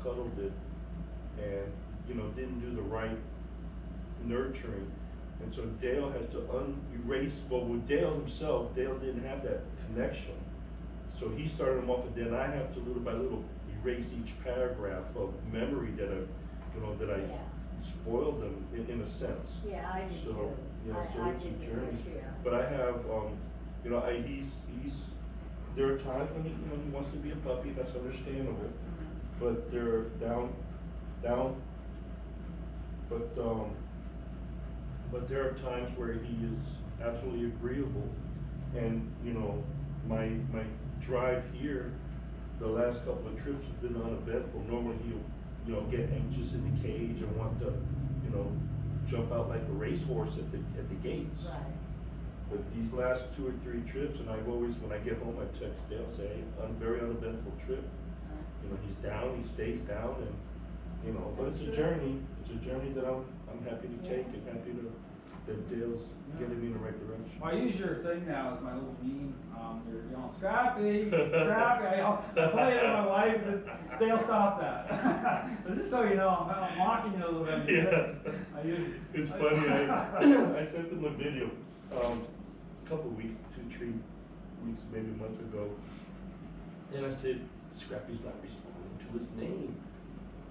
cuddled it, and didn't do the right nurturing. And so Dale has to erase, well, with Dale himself, Dale didn't have that connection. So he started him off, and then I have to little by little erase each paragraph of memory that I spoiled them in a sense. Yeah, I did too. Yeah, so I it's a did journey. this year. But I have, there are times when he wants to be a puppy, that's understandable. Mm-hmm. But they're but there are times where he is absolutely agreeable. And my drive here, the last couple of trips have been uneventful. Normally he'll get anxious in the cage and want to jump out like a racehorse at the gates. Right. But these last 2 or 3 trips, and I've always, when I get home, I text Dale, say, hey, very uneventful trip. He's down, he stays down, and but it's a journey. It's a journey that I'm happy to take, and happy that Dale's getting me in the right direction. Well, I use your thing now as my little meme. You're yelling, Scrappy, Scrappy. I play it with my wife, and Dale stop that. So just so you know, I'm mocking you a little bit. Yeah. It's funny. I sent him a video a couple of weeks, 2-3 weeks, maybe a month ago, and I said, Scrappy's not responding to his name.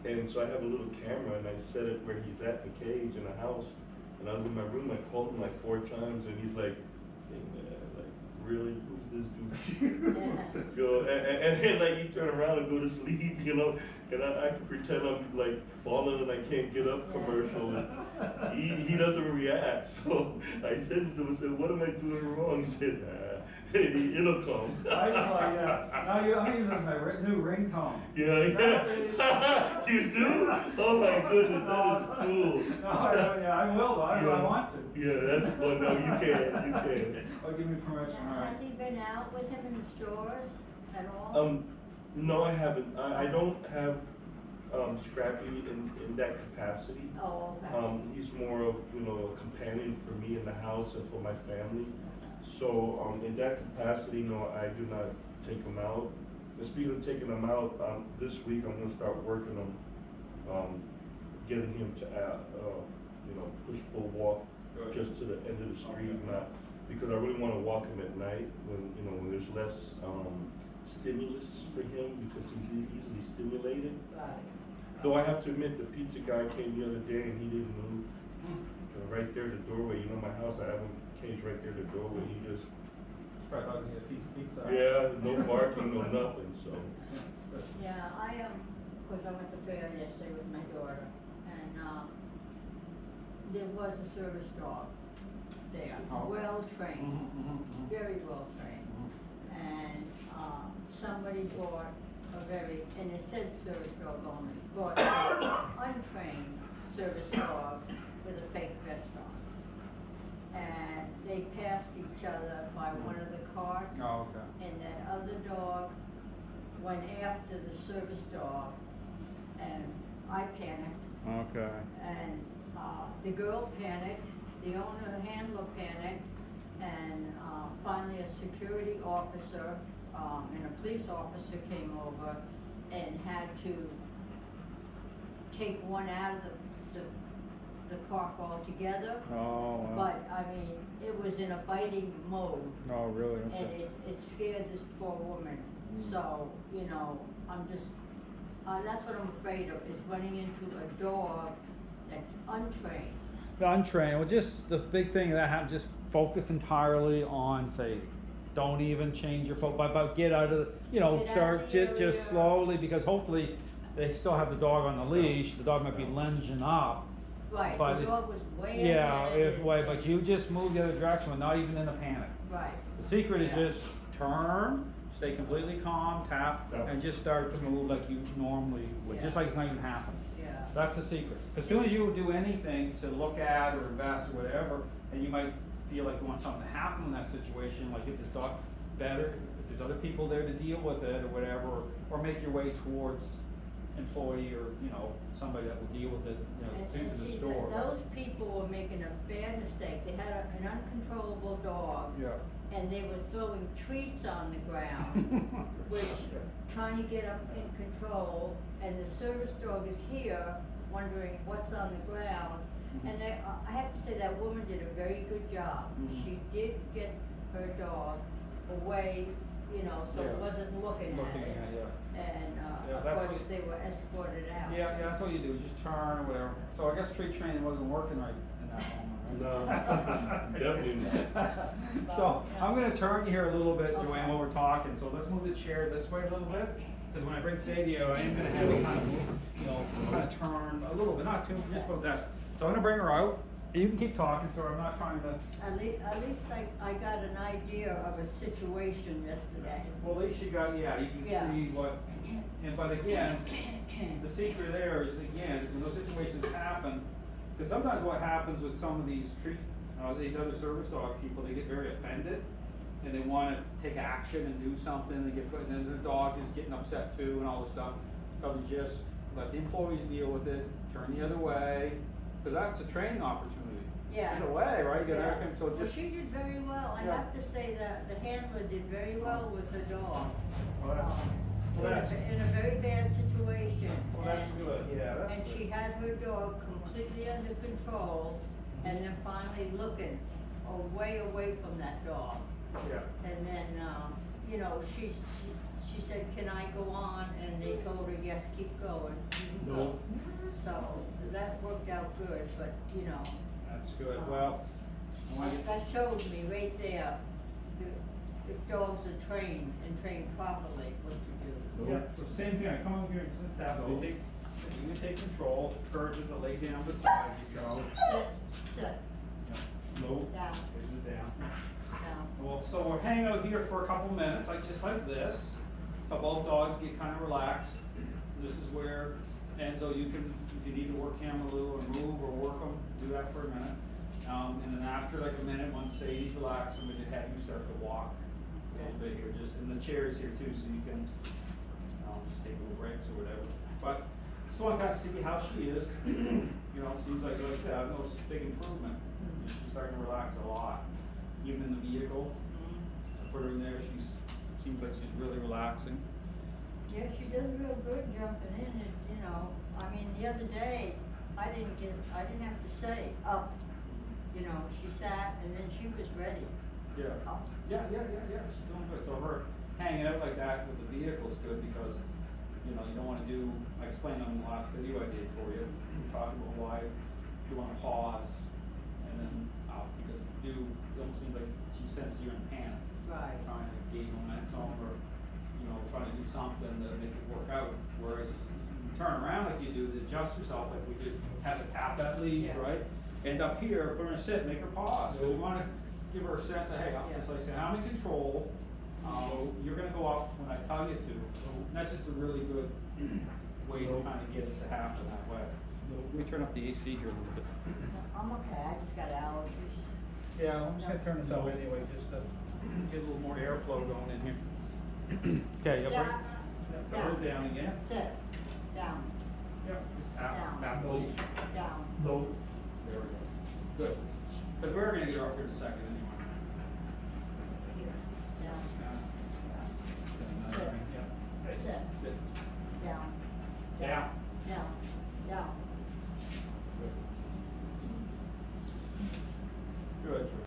And so I have a little camera, and I set it where he's at in the cage in the house. And I was in my room, I called him like 4 times, and he's like, hey man, like, really? Who's this dude? And then like you turn around and go to sleep, and I can pretend I'm like falling and I can't get up commercial. And he doesn't react. So I said to him, I said, what am I doing wrong? He said, it'll come. I was like, yeah. I'm using my new ringtone. Yeah. You do? Oh my goodness, that is cool. No, I will. I want to. Yeah, that's fun. No, you can. Oh, give me permission. All right. Has he been out with him in the stores at all? No, I haven't. I don't have Scrappy in that capacity. Oh, okay. He's more of a companion for me in the house and for my family. So in that capacity, no, I do not take him out. And speaking of taking him out, this week I'm going to start working on getting him to push-pull walk just to the end of the street, because I really want to walk him at night when there's less stimulus for him, because he's easily stimulated. Right. Though I have to admit, the pizza guy came the other day and he didn't move. Right there, the doorway. My house, I have him caged right there, the doorway. He just. Probably thought I was gonna get a piece of pizza. Yeah, no barking, no nothing. So. Yeah, of course, I went to fair yesterday with my daughter, and there was a service dog there, well trained, very well trained, and somebody bought and it said service dog only, bought an untrained service dog with a fake vest on. And they passed each other by one of the carts. Oh, okay. And that other dog went after the service dog, and I panicked. Okay. And the girl panicked, the owner, the handler panicked, and finally a security officer and a police officer came over and had to take one out of the park altogether. Oh, wow. But I mean, it was in a biting mode. Oh, really? Okay. And it scared this poor woman. So, I'm just, that's what I'm afraid of, is running into a dog that's untrained. Untrained. Well, just the big thing that happened, just focus entirely on Sadie. Don't even change your focus, but get out of the, start just slowly, because hopefully they still have the dog on the leash. The dog might be lunging up. Right, but the dog was way but you just move the other direction, but not even in a panic. Right. The secret is just turn, stay completely calm, tap, and just start to move like you normally would, just like it's not even happening. Yeah. That's the secret. As soon as you do anything to look at or invest or whatever, and you might feel like you want something to happen in that situation, like get this dog better, if there's other people there to deal with it or whatever, or make your way towards employee or somebody that will deal with it into the store. Those people were making a bad mistake. They had an uncontrollable dog, and they were throwing treats on the ground, which, trying to get them in control, and the service dog is here wondering what's on the ground. And I have to say that woman did a very good job. She did get her dog away, you know, so it wasn't looking at it. And, Yeah, of that's course, what- they were escorted out. Yeah, that's what you do, just turn or whatever. So I guess tree training wasn't working right in that moment, right? No, definitely not. So I'm gonna turn here a little bit, Joanne, while we're talking. So let's move the chair this way a little bit. Because when I bring Sadie out, I am gonna have it kind of, you know, kind of turn a little bit, not too, just about that. So I'm gonna bring her out. You can keep talking, so I'm not trying to. At least I got an idea of a situation yesterday. Well, at least you got, yeah, you Yeah. can see what, and but again, the secret there is, again, when those situations happen, because sometimes what happens with some of these these other service dog people, they get very offended, and they wanna take action and do something, and then the dog is getting upset too, and all this stuff. Probably just let the employees deal with it, turn the other way, because that's a training opportunity. Yeah. In a way, right? You Yeah. gotta everything, so Well, just. she did very well. I Yeah. have to say that the handler did very well with her dog. Well, that's- well, that's- In a very bad situation. Well, that's and- good, yeah, that's And good. she had her dog completely under control, and then finally looking way away from that dog. Yeah. And then, you know, she said, can I go on? And they told her, yes, keep going. You can go." So that worked out good, but, you know. That's good, well, I wanna get. That shows me right there, if dogs are trained and trained properly, what to do. Yeah, so same thing, I come over here and sit down, No. you can take control, encourages to lay down beside you, so. Sit, No, down, is it down? down. Well, so we're hanging out here for a couple minutes, like just like this, so both dogs get kind of relaxed. This is where, Enzo, you can, if you need to work him a little or move or work him, do that for a minute. And then after like a minute, once Sadie's relaxed, we just have you start to walk a little bit here, just, and the chair's here too, so you can, just take little breaks or whatever. But, just wanna kind of see how she is, you know, it seems like I said, I've noticed a big improvement. She's starting to relax a lot, even in the vehicle. I put her in there, seems like she's really relaxing. Yeah, she does real good jumping in and, you know, I mean, the other day, I didn't have to say up, you know, she sat and then she was ready. Yeah. Up. Yeah, she's doing good. So her hanging out like that with the vehicle is good because, you know, you don't wanna do, I explained on the last video I did for you, talking about why you wanna pause and then, because it almost seems like she senses you're in panic. Right. Trying to gain momentum or, you know, trying to do something to make it work out. Whereas you turn around like you do to adjust yourself, like we did, have to tap that leash, Yeah. right? And up here, put her in sit, make her pause. So we wanna give her a sense of, hey, Yeah. it's like saying, I'm in control. You're gonna go up when I tell you to. And that's just a really good way to kind of get it to happen that way. Let me turn up the AC here a little bit. I'm okay, I just got allergies. Yeah, I'm just gonna turn this up anyway, just to get a little more airflow going in here. Okay, yeah, Down. put her down again. Sit, down, Yep, just Down. tap the leash. down. No. There we go. Good. Because we're gonna get her up here in a second anyway.